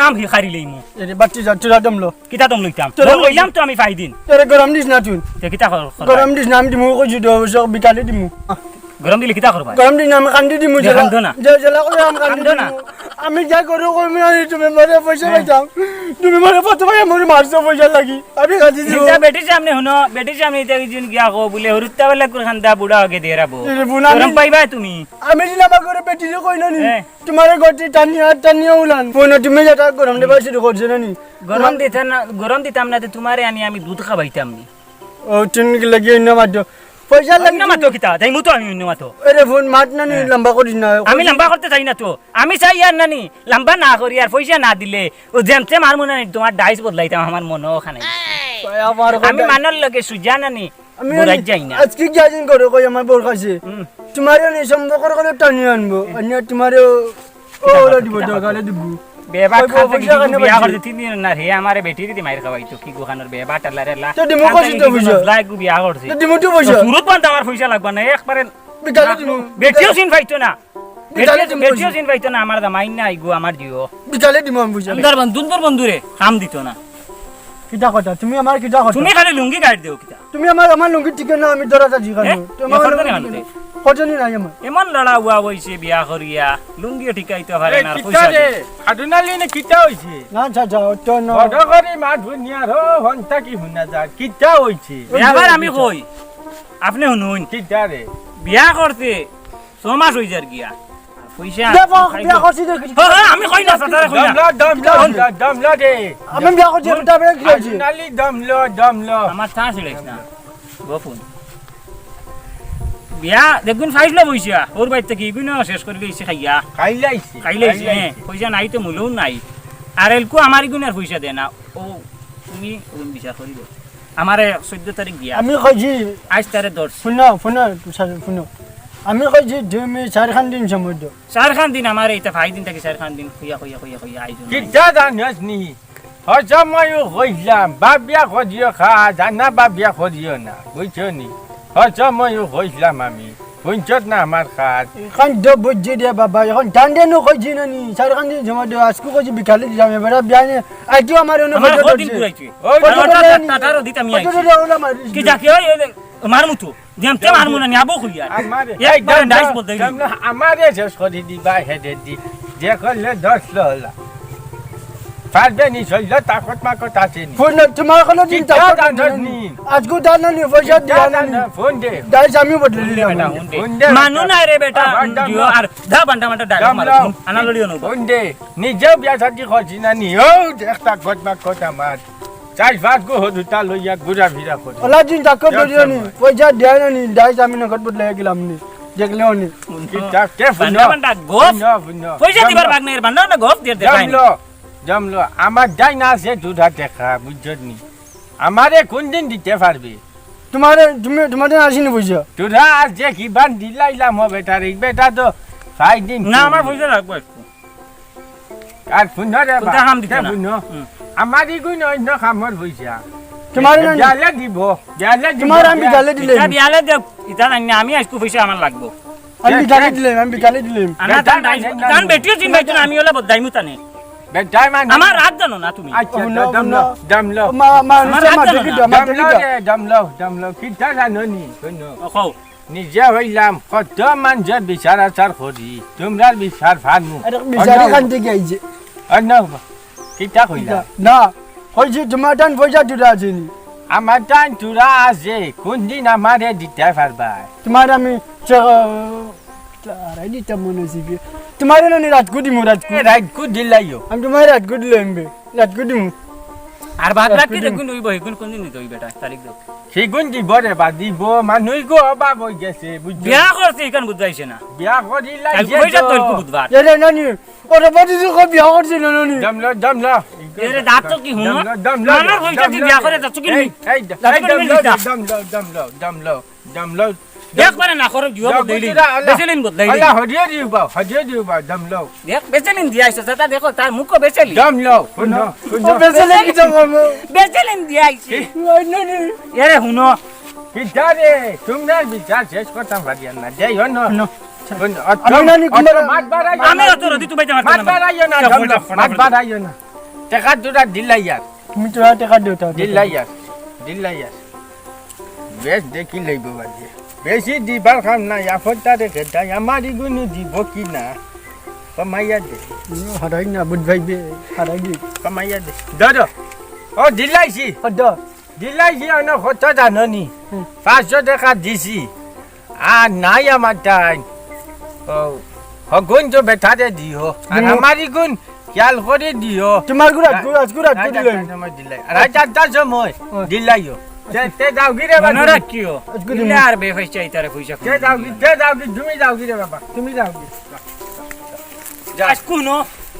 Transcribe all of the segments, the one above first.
খাম হি খারি লইমু এরে বাচ্চি যা তোরা দমলো কিতা দম লইতাম দম লইলাম তো আমি ফাই দিন তোরে গরম দিস না তুই তে কিতা কর গরম দিস না আমি দিমু কই দিও সব বিকালে দিমু গরম দিলে কিতা করবা গরম দিন আমি কান্দি দিমু জেলা কান্দো না। জেলা করে আমি কান্দি কান্দো না। আমি যা করো কই আমি তুমি মরে পয়সা পাইতাম তুমি মরে কত ভাই আমার মারছো পয়সা লাগি আমি কান্দি দিও এটা বেটি সামনে হনো বেটি সামনে এটা কিছু গিয়া কো বলে হরুত্তা বেলা করে খান্দা বুড়া আগে দেরাবো এরে বুনা গরম পাইবা তুমি আমি দিন আমার করে পেটি যে কই না নি হ্যাঁ। তোমার গটি টানিয়া উলান ফোন তুমি যেটা গরম দেবা শুরু করছ না নি গরম দিতাম না তোমারে আনি আমি দুধ খাবাইতাম নি ও চিন লাগি না মারছো পয়সা লাগি না মাতো কিতা তাই মুতো আমি অন্য মাতো এরে ফোন মাত না নি লম্বা করিস না আমি লম্বা করতে চাই না তো আমি চাই আর নানি লম্বা না করি আর পয়সা না দিলে ও যেমতে মারমু না তোমার ডাইস বদলাইতাম আমার মনে ওখানে আমার আমি মানর লগে সুজা নানি আমি বুড়াই যাই না আজকে যাইন করো কই আমার বোর কাছে তোমারে নি সম্পর্ক করে টানিয়ে আনবো অন্য তোমারে ওরা দিব দরকারে দিব বেবা ওই খাতে পয়সা কেন বিয়া পাইছি? করতে 3 দিন না হে আমারে বেটি দিদি মাইর খাওয়াইতো কি গোখানোর বেবা টালারে লা তো দিমু কইছি তো বুঝো। লাইক বিয়া করছে দিমু তো পয়সা সুরত পান আমার পয়সা লাগবে না একবারে বিকালে দিমু বেটিও চিন পাইতো না বিকালে দিমু বেটিও চিন পাইতো না আমার দামাইন না আইগো আমার দিও বিকালে দিমু আমি বুঝা সুন্দর বন্ধুরে কাম দিত না কিটা কথা তুমি আমার কিটা কথা তুমি খালি লুঙ্গি গাইড দেও কিতা তুমি আমার লুঙ্গি ঠিক না আমি দরাটা জিগানো তোমার কজনই নাই আমার এমন লড়া হুয়া হইছে বিয়া করিয়া লুঙ্গিও ঠিকাইতে পারে না আর কিতা পয়সা রে আদুনালি নে কিতা হইছে না যা তো না বড় মা দুনিয়ার হো হন্তা কি হুনা যা কিতা হইছে এবার আমি কই আপনি শুনুন কিতা রে বিয়া করতে 6 মাস হই যার গিয়া পয়সা দেখো বিয়া করছি দেখি আমি কই না সাতারে কই না দমলা দে আমি বিয়া করছি তবে কি হইছে আদুনালি দমলো আমার তা ছিড়াইছ না গোফুন বিয়া দেখুন ফাইজলা বইছা ওর বাইতে কি গুণ শেষ করে গেছে খাইয়া খাইলাইছে খাইলাইছে পয়সা নাই তো মূল্যও নাই আর এলকু আমার গুণ আর পয়সা দে না ও তুমি ওন বিচার করিব আমারে 14 তারিখ বিয়া আমি কইছি আজ তারে দর্শ শুনো আমি কইছি তুমি 4 খান দিন সময় দাও 4 খান দিন আমার এইটা 5 দিন থেকে 4 খান দিন খুইয়া আইজো কিতা জানাস নি হজময়ু হইলাম বাবিয়া খদিও খা জানা বাবিয়া খদিও না বুঝছো নি হজময়ু হইলাম আমি বুঝছত না আমার খাত খান দো বুঝি দে বাবা এখন টান দেন কইছি না নি 4 খান দিন সময় দাও আজকে কইছি বিকালে যাবে বড় বিয়া নে আইতো আমার অন্য আমার কথা দিন পুরাইছে ওই টাটারও দিতাম আই ওলা মারি কি যাকে ওই মার মুতু যেমতে মারমু না নিয়াবো খুইয়া আমারে একবার ডাইস বদলাই আমারে শেষ করে দিবা হেডে দি যে করলে 10 ললা পারবে নি সইল তাকত মাকত আছে নি ফোন তোমার কোনো দিন কিতা জানাস নি আজকে দান নি পয়সা দিয়া না ফোন দে দাইস আমি বদলে দিলাম মানু নাই রে বেটা দিও আর দা বান্ডা মাটা ডায়লগ মার আনা লড়িও নব ফোন দে নিজে বিয়া সাথী করছি না নি ও একটা গদমা কথা মার চাই ভাত গো হদুতা লইয়া ঘুরা ফিরা কর ওলা দিন তাকো বলিও নি পয়সা দিয়া না নি দাইস আমি নগদ বদলে গেলাম নি দেখলেও নি কিতা কে ফোন বান্ডা গোফ পয়সা দিবার বাগ নাই বান্ডা না গোফ দিয়ে দেখাই জমলো আমার যাই না আছে দুধা দেখা বুঝছত নি আমারে কোন দিন দিতে পারবে তোমাদের আসিনি বুঝছো দুধা আর যে কি বান দিলাইলাম ও বেটার এই বেটা তো 5 দিন না আমার পয়সা রাখবো একটু আর ফুনরে দুধা হাম দিতে না। আমারই গুণ অন্য খামর পয়সা তোমার না জালে দিব তোমার আমি গালে দিলে এটা বিয়ালে দে ইতা নাই আমি আজকে পয়সা আমার লাগবো আমি গালে দিলাম আনা টান বেটিও চিন বাইতো না আমি ওলা বদাইমু তানে বেটাই মান আমার রাত জানো না তুমি আচ্ছা দমলো দমলো কিটা জানো নি শুনো কও নিজে হইলাম কত মানুষের বিচার আচার করি তোমরা বিচার ভানু বিচারি কান্দি গাইছে কিটা কইলা না কইছি তোমার টান পয়সা দুটা আছে নি আমার টান তুরা আছে কোন দিন আমারে দিতে পারবা তোমার আমি দিতে মনে হচ্ছে তোমার না রাতকু দিমু রাইটকু দিলাইও আমি তোমার রাতকু দিলাম রাতকু দিমু আর বাদ রাখি দেখুন ওই বই কোন দিন দিতে ওই বেটা তারিখ দাও সেগুন দিব রে বা দিব মানুষ গো অভাব হয়ে গেছে বুঝছো বিয়া করতে এখান বুঝাইছে না বিয়া করিলাই কাল পয়সা তো একটু বুধবার এরে নানি ওরে বদি কো বিয়া করছে না নানি দমলো এরে দাঁত তো কি হুনো আমার পয়সা কি বিয়া করে যাচ্ছ কি দমলো দেখ পারে না করে দিও বদলাইলি বেচেলিন বদলাইলি আল্লাহ হদিয়ে দিবা দমলো দেখ বেচেলিন দিয়াইছে তা দেখো তার মুখ বেচেলি দমলো শুনো ও বেসলে কি জানো বেচেলিন দিয়াইছে নানি এরে হুনো কিটারে তোমরা বিচার শেষ করতাম পারিয়া না যাই হন আমি নানি কুমার- মাত বাড়াই আমি অত রদি তুমি মাত বাড়াইও না মাত বাড়াইও না টাকা দুটা দিলাই ইয়ার তুমি তোরা টাকা দিও তা দিলাই ইয়ার বেশ দেখি লইব বাজে বেশি দিবার খাম না ইয়াফটা রেখে তাই আমার ইগুনি দিব কি না কমাইয়া দে হারাই না বুঝ ভাইবে হারাই দি কমাইয়া দে দাদা ও দিলাইছি হদ দিলাইছি অন্য কথা জাননি 500 টাকা দিছি আর নাই আমার টাইম ও হগুন তো বেটারে দিও আর আমার ইগুন খেয়াল করে দিও তোমার গুড়া গুড়া দিলেন দিলাই আর চারটার সময় দিলাইও তে যাও গিরে মনে বাবা রাখিও দিলে আর বেফাইস চাই তারে পয়সা তে যাও কি তুমি যাও গিরে বাবা তুমি যাও কি আজ কোনো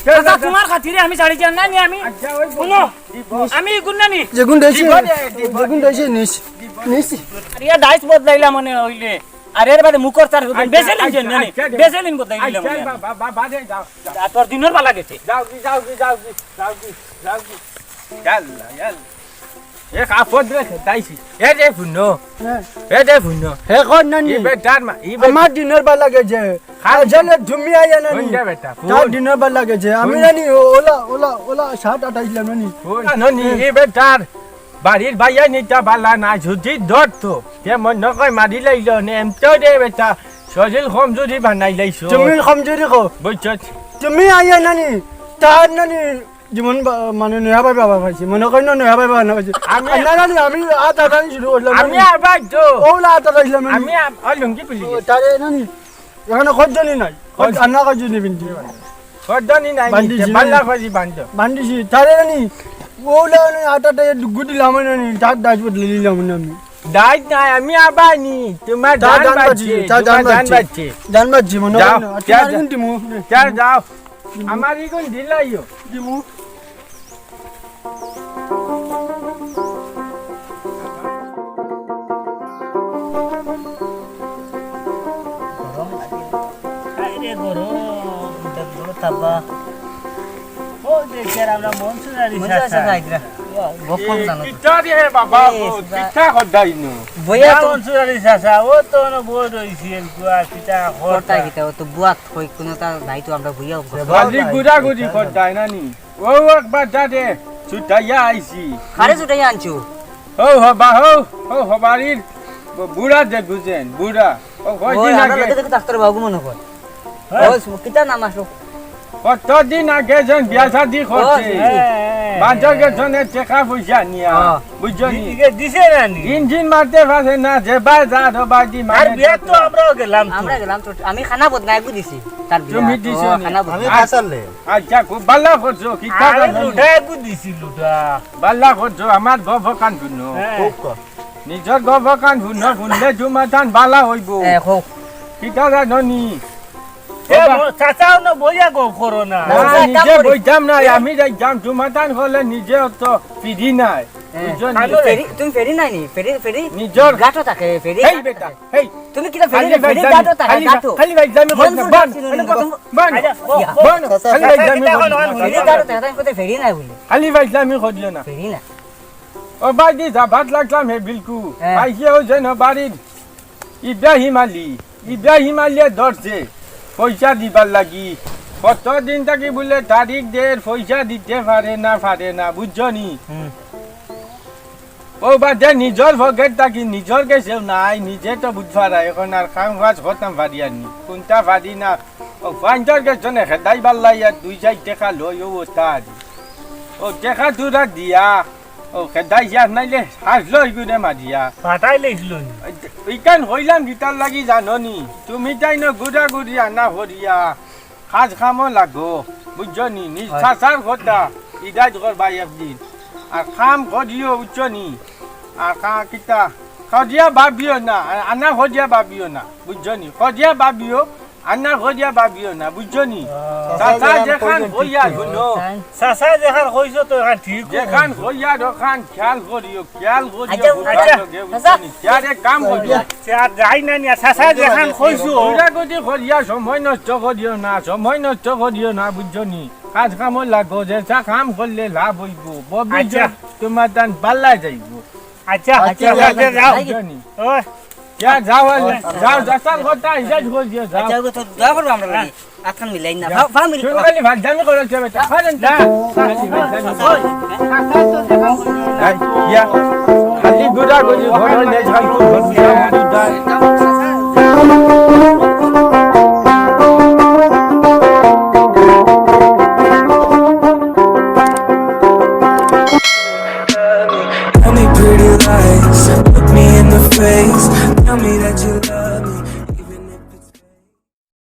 তে আচ্ছা তোমার খাতিরে আমি ছাড়ি যান না নি আমি আচ্ছা ওই শুনো আমি গুণ না নি যেগুন দেইছে নিস আর ইয়া ডাইস বদলাইলা মনে হইলে আর এর বাদে মুখর চার বেসেলিন জেন না নি বেসেলিন বদলাইলা মনে বাবা দে যাও আর তোর দিনের পালা গেছে যাও এ কাপড় রেখে তাইছি এ দে ফুনো হে কোন নানি ই বেটার মা ই আমার ডিনার বা লাগে যে আজলে তুমি আয়া নানি বেটা বেটা তার ডিনার বা লাগে যে আমি নানি ওলা 7-28 নানি ননি ই বেটার বাড়ির ভাইয়া নিতা বালা না ঝুটি ধরতো কে মন নকয় মারি লাইল নে এমতো দে বেটা সজিল কমজোরি বানাই লাইছো তুমি কমজোরি কো বুঝছত তুমি আয়া নানি তার নানি জীবন মানে নয়া বাবা পাইছি মনে কই নয়া বাবা না পাইছি আমি নানি আমি আটা নানি শুরু করলাম আমি আবার তো ওলা আটা পাইছিলাম আমি অলঙ্কি পুলি তারে নানি এখানে খজ্জনি নাই আন্না খজ্জনি বিনতি কদনি নাই বাল্লা ফাজি বান্ধ বান্ডিছি তারে নানি ওলা আটাটা গুটি লাম নানি তার দাস বদলে নিলাম আমি দাইত নাই আমি আবার নি তোমার জান বাচ্চে জানবাচ্ছি মনে যাও, কই না যাও, তোমার কিন্তু মু যাও আমার ইগুন দিলাইও দিমু আরে গরম দেখো তাবা ও দেখে আমরা মনসুরারি সাসা গোপন জানো কিতারি হে বাবা কিতা হদাইনো বয়া মনসুরারি সাসা ও তো না বড় হইছিল কুয়া কিতা করতা গিতা ও তো বুয়াত কই কোনো তা নাই তো আমরা বুইয়া বালি গুড়া গুড়ি হদাই নানি ও একবার যাদে ছুটাইয়া আইছি খারে ছুটাই আনছো ও হবারির বুড়া যে গুজেন বুড়া ও ওই কয়দিন আমরা আগে দেখে ডাক্তার বাবু মনে কর ও কিতা নাম আসলো কতদিন আগে যেন বিয়া শাদি করছে বাজার গেছনে টাকা পয়সা নিয়া বুঝছনি দিছে নানি ইঞ্জিন মারতে পারে না যে বাজার বাদি আর মারে বিয়া তো আমরাও গেলাম তো আমরা গেলাম তো আমি খানা বদনাই গু দিছি তার বিয়া। তুমি দিছো ও, নি? খানা বদনাই আচ্ছা খুব ভালো করছো কি আরে লুটা গু দিছি লুটা ভালো করছো আমার গভকান শুনো নিজের গভকান শুনলে জুমাতান ভালো হইব এ খো কিতা জাননি এ চাচাও না বইয়া গো করো না নিজে বইতাম না আমি যাইতাম জুমাতান হলে নিজে তো ফিরি নাই বুঝছনি? ফেরি তুমি ফেরি নাই নি ফেরি ফেরি নিজর গাটো থাকে ফেরি হেই বেটা হেই তুমি কিটা ফেরি খালি ফেরি ভাই গাটো থাকে গাটো খালি ভাই জামি মন করতে ফুল বন ছিল নি প্রথম বন বন খালি ভাই জামি ফেরি গাটো থাকে তাই কতে ফেরি নাই বলি খালি ভাই জামি করিও না ফেরি না ও ভাই দি ভাত লাগলাম হে বিলকু হ্যাঁ। পাইছে ও যেন বাড়ির ইব্রাহিম আলী ধরছে পয়সা দিবার লাগি কতদিন থাকি বলে তারিখ দের পয়সা দিতে পারে না বুঝছনি ও বাদে নিজর ভগের থাকি নিজর গেছেও নাই নিজে তো বুঝবার এখন আর খাম কাজ হতাম পারি আর নি কোনটা পারি না ও পাঞ্চর গেছনে খেদাই বাল্লাই আর 2-4 টাকা লই ও তার ও টাকা তুরা দিয়া ও খেদাই যার নাইলে হাস লই গুনে মারিয়া পাঠাই লইছিল ইকান হইলাম গিটার লাগি জাননি তুমি তাই না গুড়া গুড়ি আনা হরিয়া কাজ খামো লাগো বুঝছনি নিজ সাসার কথা ইদাজ করবাই একদিন আর খাম করিও উচ্চনি আর কিতা খদিয়া ভাবিও না আনা খদিয়া ভাবিও না বুঝছনি খদিয়া ভাবিও আনা খদিয়া ভাবিও না বুঝছনি সাসা যেখান হইয়া শুনো চাচা দেখার কইছো তো এখন ঠিক যেখান হইয়া দোকান খেয়াল করিও আচ্ছা, বুঝছনি ইয়ারে কাম করিও আর যাই না নিয়া চাচা দেখান কইছো গুড়াগুড়ি করিয়া সময় নষ্ট করিও না বুঝছনি কাজ কাম লাগো যে কাম করলে লাভ হইব আচ্ছা। তোমার তান পাল্লা যাইব আচ্ছা আচ্ছা, যাও বুঝছনি ওই যা যাও যাও যাসার কথা ইজাজ কর দিও যাও আচ্ছা ওগো তো দোয়া করবো আমরা লাগি আতখান মিলাই না ফামিলি তুমি খালি ভাত জানি করেছ বেটা খালেন না ইয়া খালি গুড়া গুড়ি ঘর নে যাই তো ঘর দিয়া Tell me pretty lies, look me in the face. Tell me that you